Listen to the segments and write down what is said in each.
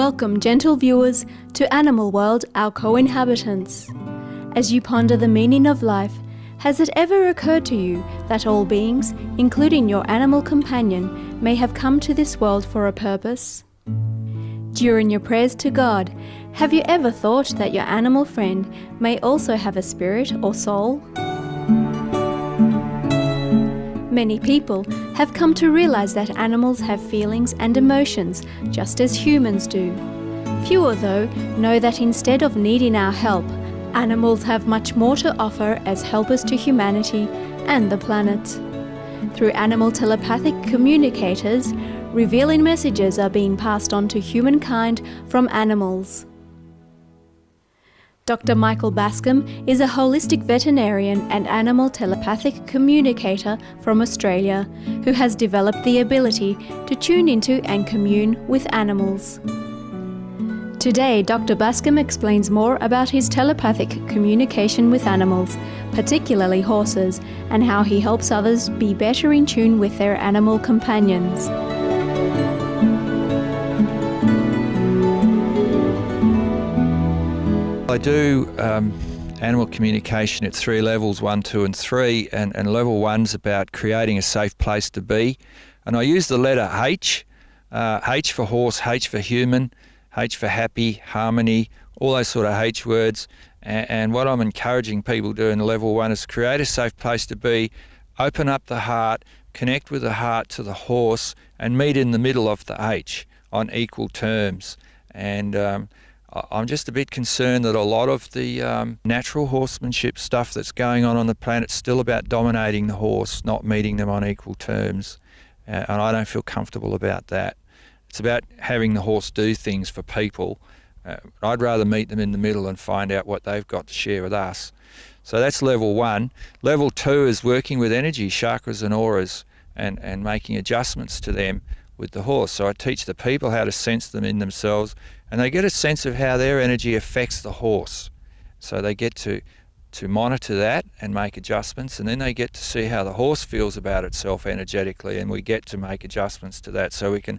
Welcome, gentle viewers, to Animal World, our co-inhabitants. As you ponder the meaning of life, has it ever occurred to you that all beings, including your animal companion, may have come to this world for a purpose? During your prayers to God, have you ever thought that your animal friend may also have a spirit or soul? Many people have come to realize that animals have feelings and emotions just as humans do. Fewer, though, know that instead of needing our help, animals have much more to offer as helpers to humanity and the planet. Through animal telepathic communicators, revealing messages are being passed on to humankind from animals. Dr. Michael Bascom is a holistic veterinarian and animal telepathic communicator from Australia who has developed the ability to tune into and commune with animals. Today, Dr. Bascom explains more about his telepathic communication with animals, particularly horses, and how he helps others be better in tune with their animal companions. I do animal communication at 3 levels, 1, 2 and 3, and level 1's about creating a safe place to be. And I use the letter H, H for horse, H for human, H for happy, harmony, all those sort of H words. And what I'm encouraging people to do in level 1 is create a safe place to be, open up the heart, connect with the heart to the horse, and meet in the middle of the H on equal terms. And I'm just a bit concerned that a lot of the natural horsemanship stuff that's going on the planet is still about dominating the horse, not meeting them on equal terms. And I don't feel comfortable about that. It's about having the horse do things for people. I'd rather meet them in the middle and find out what they've got to share with us. So that's level 1. Level 2 is working with energy, chakras and auras, and making adjustments to them with the horse. So I teach the people how to sense them in themselves, and they get a sense of how their energy affects the horse. So they get to monitor that and make adjustments, and then they get to see how the horse feels about itself energetically, and we get to make adjustments to that. So we can,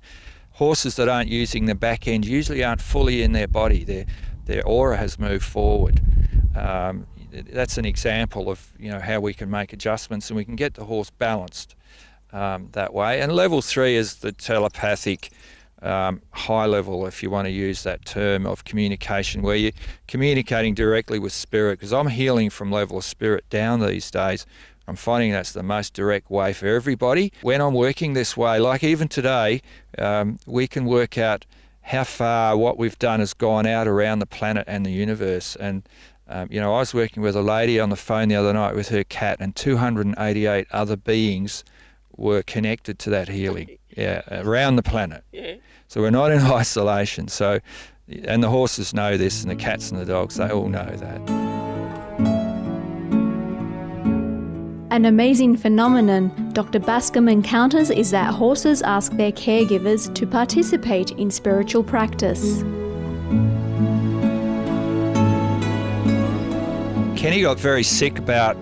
horses that aren't using the back end usually aren't fully in their body. Their aura has moved forward. That's an example of how we can make adjustments, and we can get the horse balanced that way. And level 3 is the telepathic high level, if you want to use that term, of communication, where you're communicating directly with spirit, because I'm healing from level of spirit down these days. I'm finding that's the most direct way for everybody. When I'm working this way, like even today, we can work out how far what we've done has gone out around the planet and the universe. And I was working with a lady on the phone the other night with her cat, and 288 other beings were connected to that healing, around the planet. Yeah. So we're not in isolation. So, and the horses know this, and the cats and the dogs, they all know that. An amazing phenomenon Dr. Bascom encounters is that horses ask their caregivers to participate in spiritual practice. Kenny got very sick about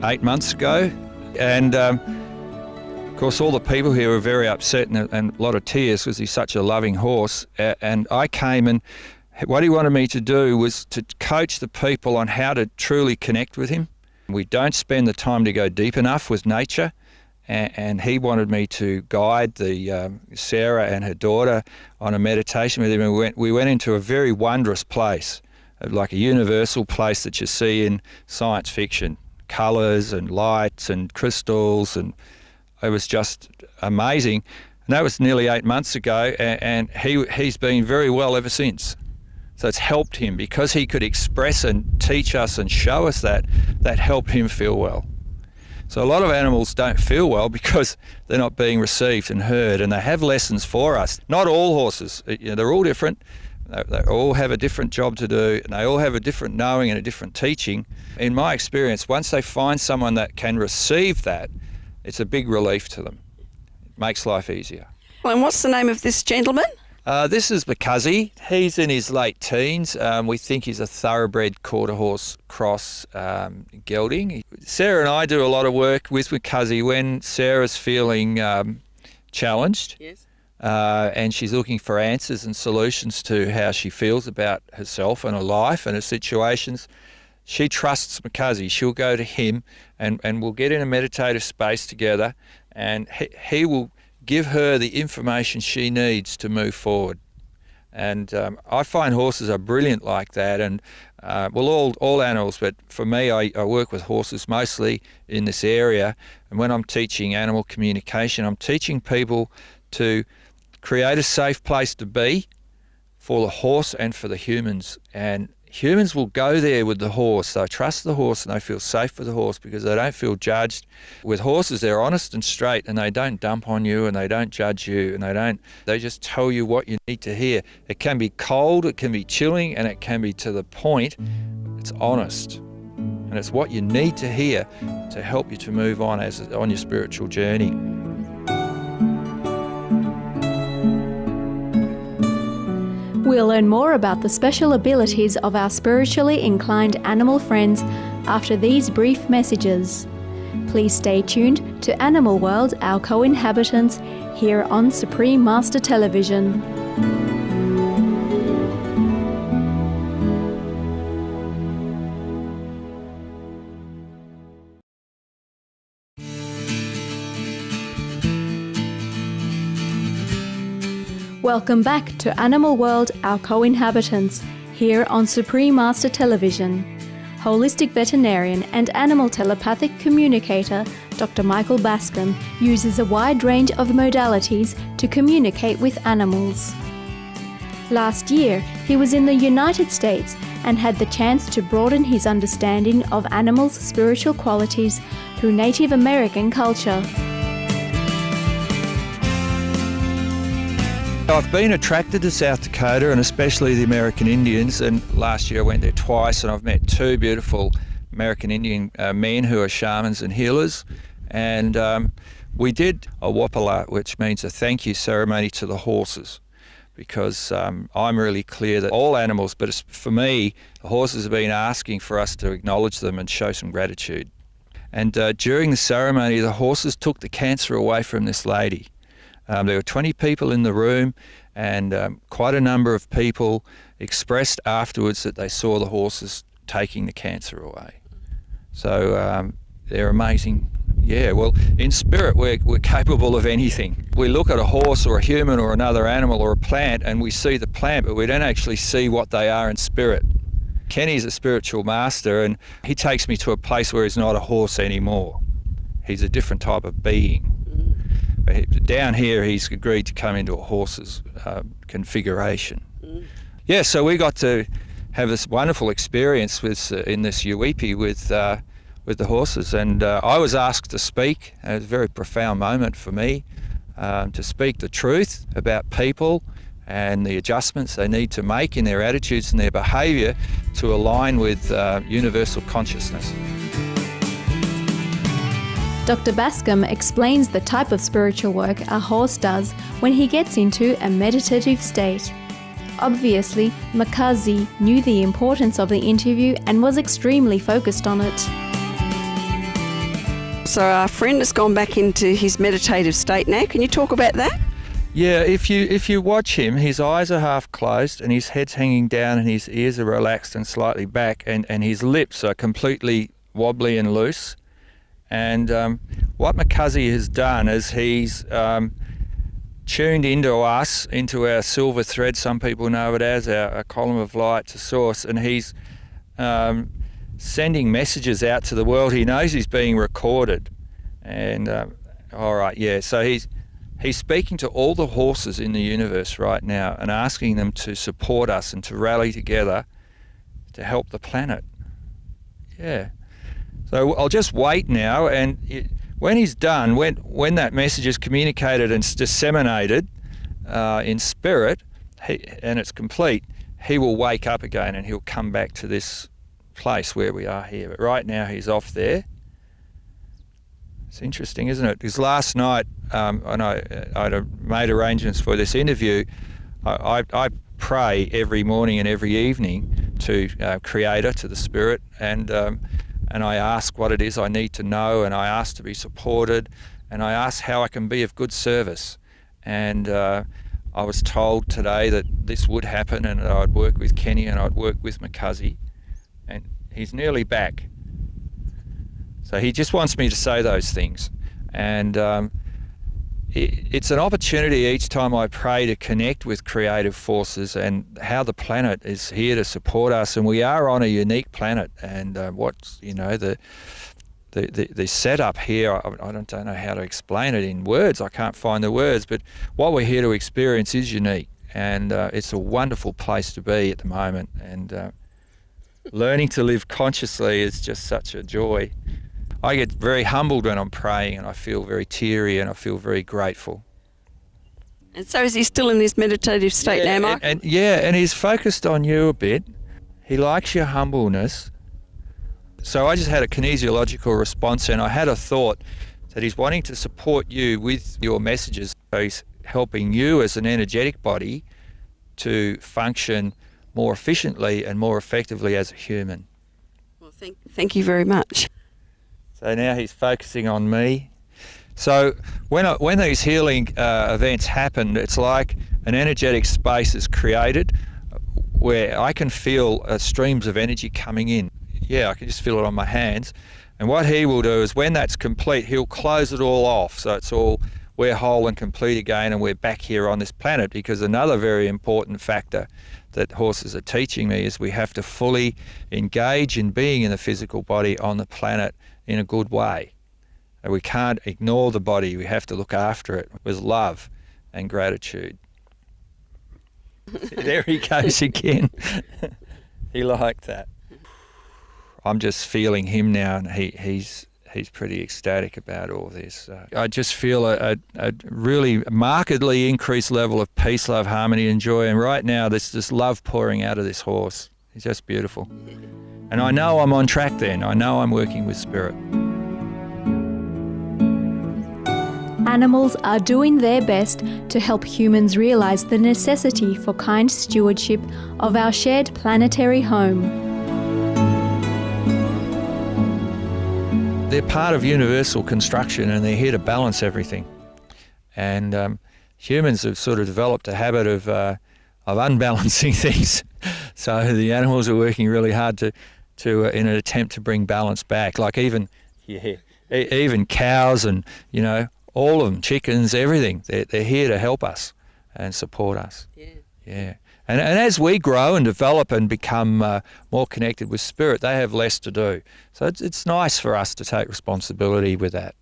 8 months ago, and of course all the people here were very upset and a lot of tears because he's such a loving horse. And I came, and what he wanted me to do was to coach the people on how to truly connect with him. We don't spend the time to go deep enough with nature, and he wanted me to guide Sarah and her daughter on a meditation with him. And we went into a very wondrous place, like a universal place that you see in science fiction, colours and lights and crystals, and it was just amazing. And that was nearly 8 months ago, and he's been very well ever since. So it's helped him because he could express and teach us and show us that helped him feel well. So a lot of animals don't feel well because they're not being received and heard, and they have lessons for us. Not all horses, they're all different. They all have a different job to do, and they all have a different knowing and a different teaching. In my experience, once they find someone that can receive that, it's a big relief to them. It makes life easier. Well, and what's the name of this gentleman? This is Bakazi. He's in his late teens. We think he's a thoroughbred quarter horse cross gelding. Sarah and I do a lot of work with Bakazi when Sarah's feeling challenged. Yes. and she's looking for answers and solutions to how she feels about herself and her life and her situations, she trusts Makazi. She'll go to him and we'll get in a meditative space together, and he will give her the information she needs to move forward. And I find horses are brilliant like that, and all animals, but for me, I work with horses mostly in this area, and when I'm teaching animal communication, I'm teaching people to create a safe place to be for the horse and for the humans. And humans will go there with the horse. They trust the horse and they feel safe with the horse because they don't feel judged. With horses, they're honest and straight, and they don't dump on you and they don't judge you, and they just tell you what you need to hear. It can be cold, it can be chilling, and it can be to the point. It's honest. And it's what you need to hear to help you to move on on your spiritual journey. We'll learn more about the special abilities of our spiritually inclined animal friends after these brief messages. Please stay tuned to Animal World, Our Co-Inhabitants, here on Supreme Master Television. Welcome back to Animal World, Our Co-Inhabitants, here on Supreme Master Television. Holistic veterinarian and animal telepathic communicator Dr. Michael Bascom uses a wide range of modalities to communicate with animals. Last year, he was in the United States and had the chance to broaden his understanding of animals' spiritual qualities through Native American culture. I've been attracted to South Dakota and especially the American Indians, and last year I went there twice and I've met two beautiful American Indian men who are shamans and healers, and we did a wapala, which means a thank you ceremony to the horses, because I'm really clear that all animals, but for me, the horses have been asking for us to acknowledge them and show some gratitude. And during the ceremony, the horses took the cancer away from this lady. There were 20 people in the room, and quite a number of people expressed afterwards that they saw the horses taking the cancer away. So they're amazing. Yeah, well, in spirit, we're capable of anything. We look at a horse or a human or another animal or a plant, and we see the plant, but we don't actually see what they are in spirit. Kenny's a spiritual master, and he takes me to a place where he's not a horse anymore. He's a different type of being. Down here, he's agreed to come into a horse's configuration. Yeah, so we got to have this wonderful experience in this Uipi with the horses, and I was asked to speak. It was a very profound moment for me, to speak the truth about people and the adjustments they need to make in their attitudes and their behaviour to align with universal consciousness. Dr. Bascom explains the type of spiritual work a horse does when he gets into a meditative state. Obviously, Makazi knew the importance of the interview and was extremely focused on it. So our friend has gone back into his meditative state now. Can you talk about that? Yeah, if you watch him, his eyes are half closed and his head's hanging down and his ears are relaxed and slightly back, and his lips are completely wobbly and loose. And what Makazi has done is he's tuned into us, into our silver thread, some people know it as, our column of light to source, and he's sending messages out to the world. He knows he's being recorded. And all right, yeah, so he's speaking to all the horses in the universe right now and asking them to support us and to rally together to help the planet. Yeah. So I'll just wait now, and when he's done, when that message is communicated and disseminated in spirit, and it's complete, he will wake up again and he'll come back to this place where we are here. But right now he's off there. It's interesting, isn't it? Because last night, and I'd made arrangements for this interview, I pray every morning and every evening to Creator, to the Spirit, and I ask what it is I need to know, and I ask to be supported, and I ask how I can be of good service. And I was told today that this would happen and that I'd work with Kenny and I'd work with Macuzzi. And he's nearly back. So he just wants me to say those things. And it's an opportunity each time I pray to connect with creative forces and how the planet is here to support us. And we are on a unique planet. And what's, the setup here, I don't know how to explain it in words. I can't find the words, but what we're here to experience is unique, and it's a wonderful place to be at the moment. And learning to live consciously is just such a joy. I get very humbled when I'm praying, and I feel very teary, and I feel very grateful. And so is he still in this meditative state now, Mike? And he's focused on you a bit. He likes your humbleness. So I just had a kinesiological response, and I had a thought that he's wanting to support you with your messages. So he's helping you as an energetic body to function more efficiently and more effectively as a human. Well, thank you very much. So now he's focusing on me. So when these healing events happen, it's like an energetic space is created where I can feel streams of energy coming in. Yeah, I can just feel it on my hands. And what he will do is when that's complete, he'll close it all off. So it's all, we're whole and complete again, and we're back here on this planet. Because another very important factor that horses are teaching me is we have to fully engage in being in the physical body on the planet in a good way. And we can't ignore the body. We have to look after it with love and gratitude. There he goes again. He liked that. I'm just feeling him now, and he's pretty ecstatic about all this. I just feel a really markedly increased level of peace, love, harmony and joy, and right now there's this love pouring out of this horse. He's just beautiful. And I know I'm on track then. I know I'm working with spirit. Animals are doing their best to help humans realise the necessity for kind stewardship of our shared planetary home. They're part of universal construction, and they're here to balance everything. And humans have sort of developed a habit of unbalancing things. So the animals are working really hard to in an attempt to bring balance back. Like even cows and all of them, chickens, everything. They're here to help us and support us. Yeah. And as we grow and develop and become more connected with spirit, they have less to do. So it's nice for us to take responsibility with that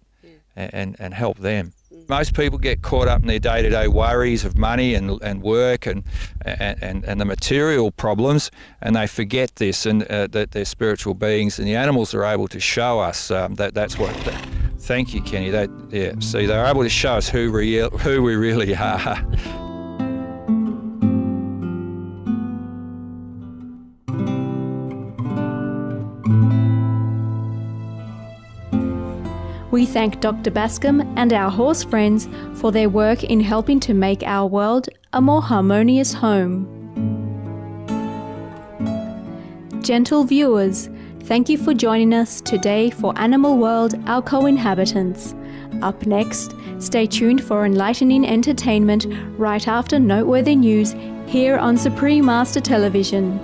and help them. Most people get caught up in their day-to-day worries of money and work and the material problems, and they forget this and that they're spiritual beings, and the animals are able to show us that's what. Thank you, Kenny. See, they're able to show us who we really are. We thank Dr. Bascom and our horse friends for their work in helping to make our world a more harmonious home. Gentle viewers, thank you for joining us today for Animal World, Our Co-Inhabitants. Up next, stay tuned for enlightening entertainment right after noteworthy news here on Supreme Master Television.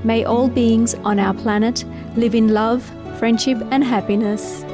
May all beings on our planet live in love, friendship and happiness.